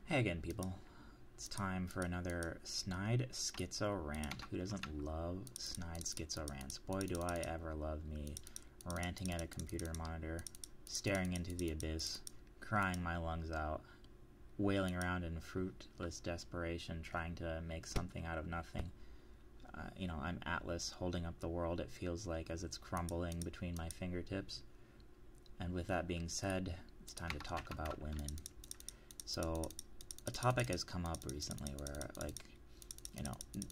Hey again, people. It's time for another snide Skitzo rant. Who doesn't love snide Skitzo rants? Boy, do I ever love me ranting at a computer monitor, staring into the abyss, crying my lungs out, wailing around in fruitless desperation, trying to make something out of nothing. I'm Atlas holding up the world, it feels like, as it's crumbling between my fingertips. And with that being said, it's time to talk about women. So, a topic has come up recently where,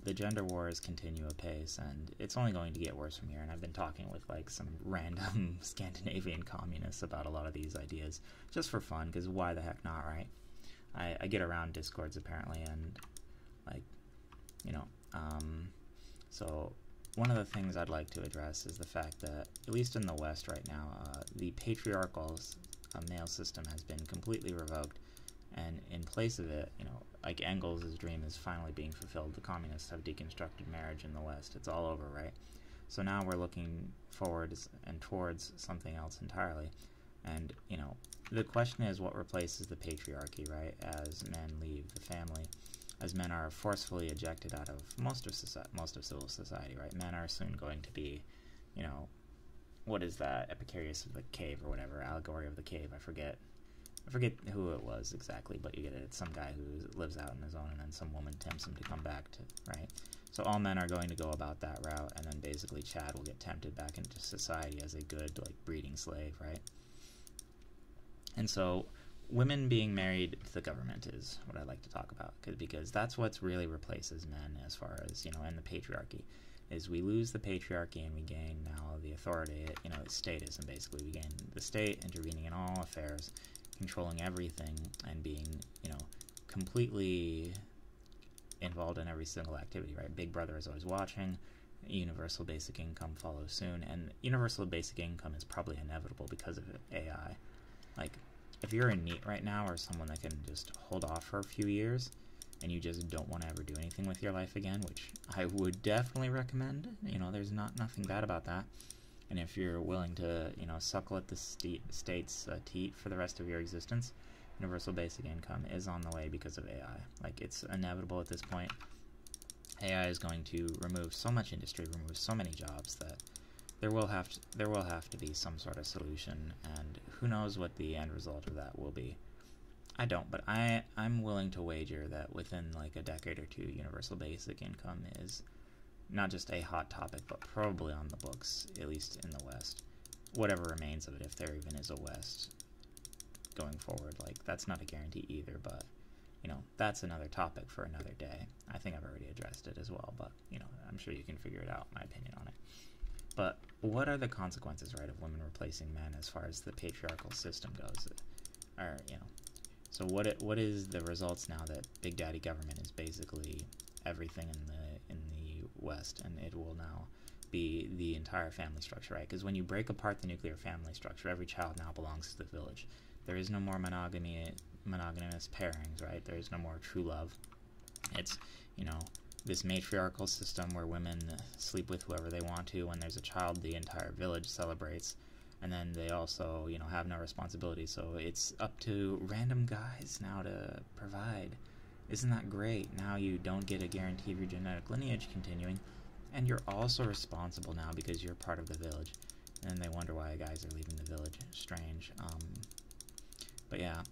the gender wars continue apace, and it's only going to get worse from here. And I've been talking with, some random Scandinavian communists about a lot of these ideas, just for fun, because why the heck not, right? I get around Discords, apparently, and, so one of the things I'd like to address is the fact that, at least in the West right now, the patriarchal male system has been completely revoked. And in place of it, like Engels' dream is finally being fulfilled. The communists have deconstructed marriage in the West. It's all over, right? So now we're looking forward and towards something else entirely. And, the question is what replaces the patriarchy, right, as men leave the family, as men are forcefully ejected out of most of civil society, right? Men are soon going to be, what is that, Epicurus of the cave or whatever, allegory of the cave, I forget who it was exactly, but you get it. It's some guy who lives out on his own, and then some woman tempts him to come back to, right? So all men are going to go about that route, and then basically Chad will get tempted back into society as a good, breeding slave, right? And so women being married to the government is what I like to talk about, because that's what really replaces men as far as, and the patriarchy, is we lose the patriarchy and we gain now the authority, statism, basically. We gain the state intervening in all affairs, controlling everything, and being, completely involved in every single activity, right? Big Brother is always watching. Universal basic income follows soon, and universal basic income is probably inevitable because of AI. If you're in NEET right now, or someone that can just hold off for a few years, and you just don't want to ever do anything with your life again, which I would definitely recommend, there's nothing bad about that. And if you're willing to, suckle at the state's teat for the rest of your existence, universal basic income is on the way because of AI. It's inevitable at this point. AI is going to remove so much industry, remove so many jobs, that there will have to be some sort of solution, and who knows what the end result of that will be. I don't, but I'm willing to wager that within a decade or two, universal basic income is not just a hot topic, but probably on the books, at least in the West. Whatever remains of it, if there even is a West going forward. That's not a guarantee either, but, that's another topic for another day. I think I've already addressed it as well, but, I'm sure you can figure it out, my opinion on it. But what are the consequences, right, of women replacing men as far as the patriarchal system goes? So what is the results now that Big Daddy government is basically everything in the West, and it will now be the entire family structure, right? Because when you break apart the nuclear family structure, every child now belongs to the village. There is no more monogamous pairings, right? There is no more true love. It's, this matriarchal system where women sleep with whoever they want to. When there's a child, the entire village celebrates, and then they also, have no responsibility. So it's up to random guys now to provide. Isn't that great? Now you don't get a guarantee of your genetic lineage continuing, and you're also responsible now because you're part of the village. And then they wonder why guys are leaving the village. Strange. But yeah.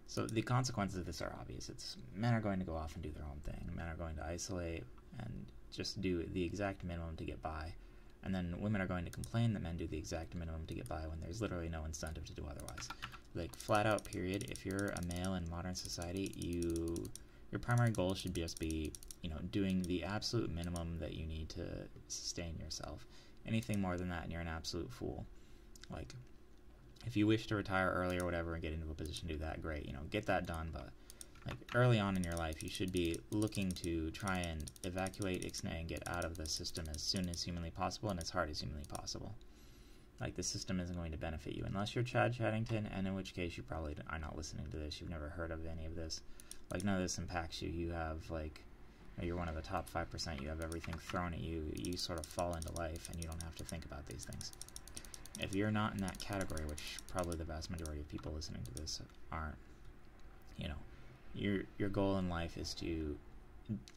So the consequences of this are obvious. Men are going to go off and do their own thing. Men are going to isolate and just do the exact minimum to get by. And then women are going to complain that men do the exact minimum to get by when there's literally no incentive to do otherwise. Flat out, period. If you're a male in modern society, your primary goal should just be, doing the absolute minimum that you need to sustain yourself. Anything more than that, and you're an absolute fool. If you wish to retire early or whatever and get into a position to do that, great, get that done. But early on in your life, you should be looking to try and evacuate, ixnay, and get out of the system as soon as humanly possible and as hard as humanly possible. The system isn't going to benefit you unless you're Chad Chaddington, and in which case you probably are not listening to this. You've never heard of any of this. None of this impacts you. You have you're one of the top 5%. You have everything thrown at you. You sort of fall into life, and you don't have to think about these things. If you're not in that category, which probably the vast majority of people listening to this aren't, your goal in life is to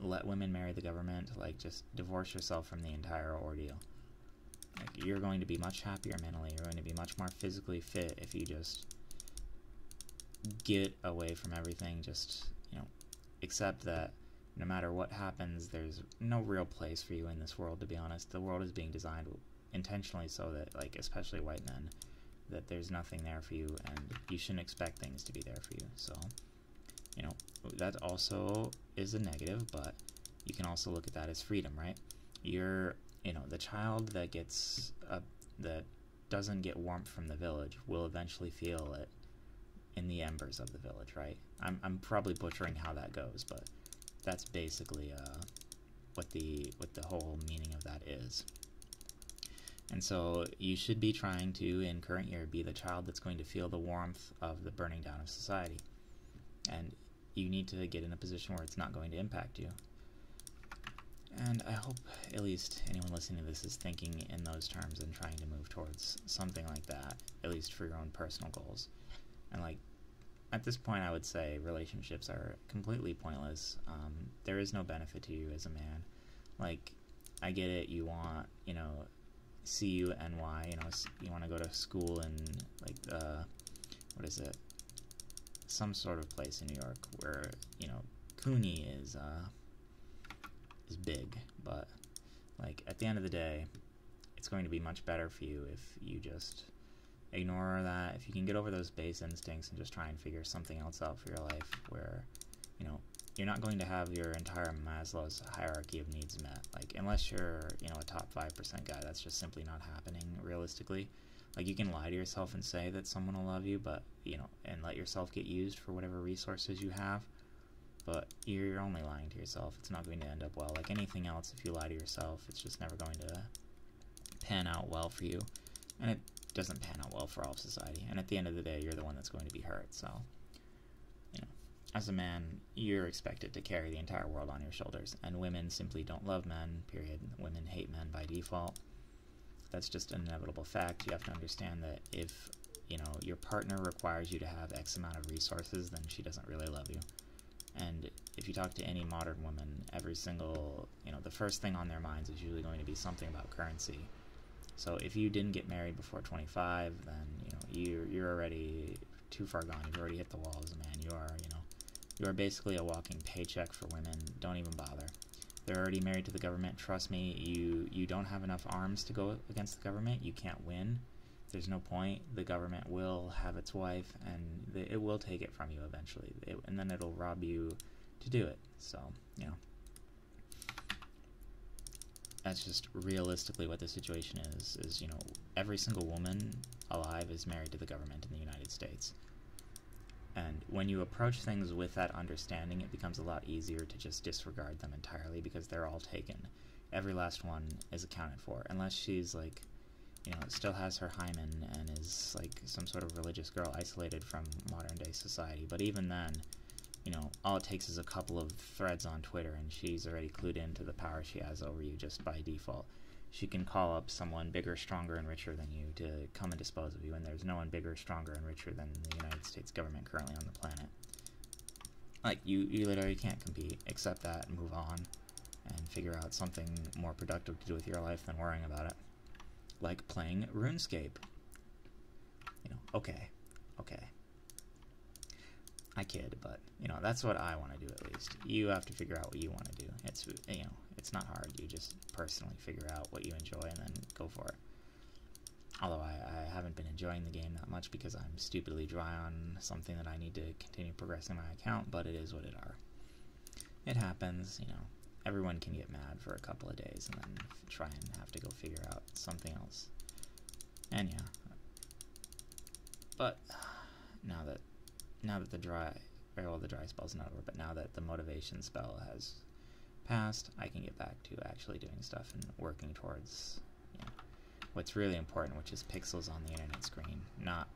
let women marry the government, like just divorce yourself from the entire ordeal. Like, you're going to be much happier mentally, you're going to be much more physically fit if you just get away from everything, just, you know, accept that no matter what happens, there's no real place for you in this world, to be honest. The world is being designed intentionally so that, like, especially white men, that there's nothing there for you, and you shouldn't expect things to be there for you. So, you know, that also is a negative, but you can also look at that as freedom, right? You're, you know, the child that gets that doesn't get warmth from the village will eventually feel it in the embers of the village, right? I'm probably butchering how that goes, but that's basically what the whole meaning of that is. And so you should be trying to, in current year, be the child that's going to feel the warmth of the burning down of society. And you need to get in a position where it's not going to impact you. And I hope at least anyone listening to this is thinking in those terms and trying to move towards something like that, at least for your own personal goals. And, like, at this point I would say relationships are completely pointless. There is no benefit to you as a man. Like, I get it, you want, you know, CUNY, you know, you want to go to school in, like, what is it? Some sort of place in New York where, you know, CUNY is big, but, like, at the end of the day, it's going to be much better for you if you just ignore that, if you can get over those base instincts and just try and figure something else out for your life where, you know, you're not going to have your entire Maslow's hierarchy of needs met. Like, unless you're, you know, a top 5% guy, that's just simply not happening realistically. Like, you can lie to yourself and say that someone will love you, but, you know, and let yourself get used for whatever resources you have, but you're only lying to yourself. It's not going to end up well. Like anything else, if you lie to yourself, it's just never going to pan out well for you, and it doesn't pan out well for all of society, and at the end of the day, you're the one that's going to be hurt. So, you know, as a man, you're expected to carry the entire world on your shoulders, and women simply don't love men, period. Women hate men by default. That's just an inevitable fact. You have to understand that if, you know, your partner requires you to have X amount of resources, then she doesn't really love you. And if you talk to any modern woman, every single, you know, the first thing on their minds is usually going to be something about currency. So if you didn't get married before 25, then, you know, you're already too far gone. You've already hit the wall as a man. You are, you know, you are basically a walking paycheck for women. Don't even bother. They're already married to the government. Trust me, you don't have enough arms to go against the government. You can't win. There's no point. The government will have its wife, and it will take it from you eventually, and then it'll rob you to do it. So, you know, that's just realistically what the situation is, you know, every single woman alive is married to the government in the United States. And when you approach things with that understanding, it becomes a lot easier to just disregard them entirely, because they're all taken. Every last one is accounted for, unless she's, like, you know, still has her hymen and is, like, some sort of religious girl isolated from modern-day society. But even then, you know, all it takes is a couple of threads on Twitter, and she's already clued into the power she has over you just by default. She can call up someone bigger, stronger, and richer than you to come and dispose of you, and there's no one bigger, stronger, and richer than the United States government currently on the planet. Like, you literally can't compete. Accept that and move on, and figure out something more productive to do with your life than worrying about it. Like playing RuneScape. You know, okay. I kid, but, you know, that's what I want to do at least. You have to figure out what you want to do. It's, you know, it's not hard. You just personally figure out what you enjoy and then go for it. Although I haven't been enjoying the game that much because I'm stupidly dry on something that I need to continue progressing my account, but it is what it are. It happens, you know. Everyone can get mad for a couple of days and then try and have to go figure out something else. And yeah. But now that the dry spell's not over, but now that the motivation spell has passed, I can get back to actually doing stuff and working towards, you know, what's really important, which is pixels on the internet screen. Not,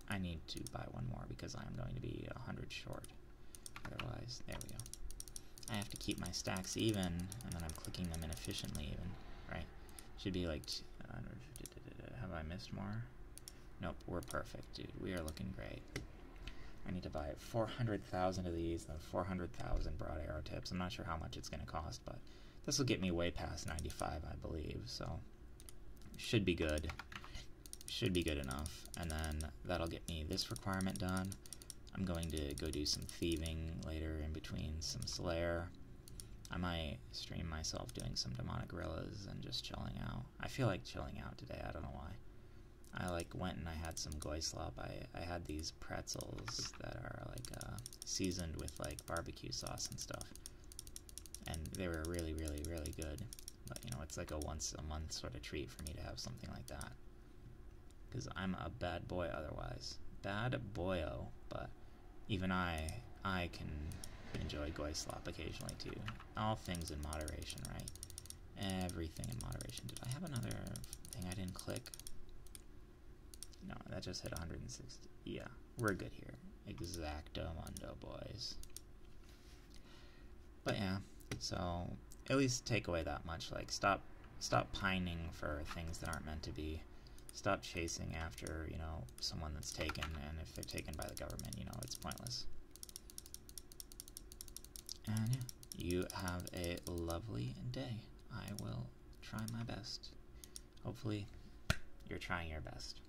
I need to buy one more because I'm going to be 100 short. Otherwise, there we go. I have to keep my stacks even, and then I'm clicking them inefficiently even, right? Should be like, have I missed more? Nope, we're perfect, dude. We are looking great. I need to buy 400,000 of these, and 400,000 broad arrow tips. I'm not sure how much it's going to cost, but this will get me way past 95, I believe, so should be good. Should be good enough. And then that'll get me this requirement done. I'm going to go do some thieving later in between some Slayer. I might stream myself doing some demonic gorillas and just chilling out. I feel like chilling out today, I don't know why. I went and I had some goy slop. I had these pretzels that are seasoned with barbecue sauce and stuff. And they were really, really, really good. But you know, it's like a once a month sort of treat for me to have something like that. Because I'm a bad boy otherwise. Bad boyo, but even I can enjoy goy slop occasionally too. All things in moderation, right? Everything in moderation. Did I have another thing I didn't click? No, that just hit 160. Yeah, we're good here. Exactamundo, boys. But yeah, so at least take away that much. Stop pining for things that aren't meant to be. Stop chasing after, you know, someone that's taken, and if they're taken by the government, you know, it's pointless. And yeah, you have a lovely day. I will try my best. Hopefully, you're trying your best.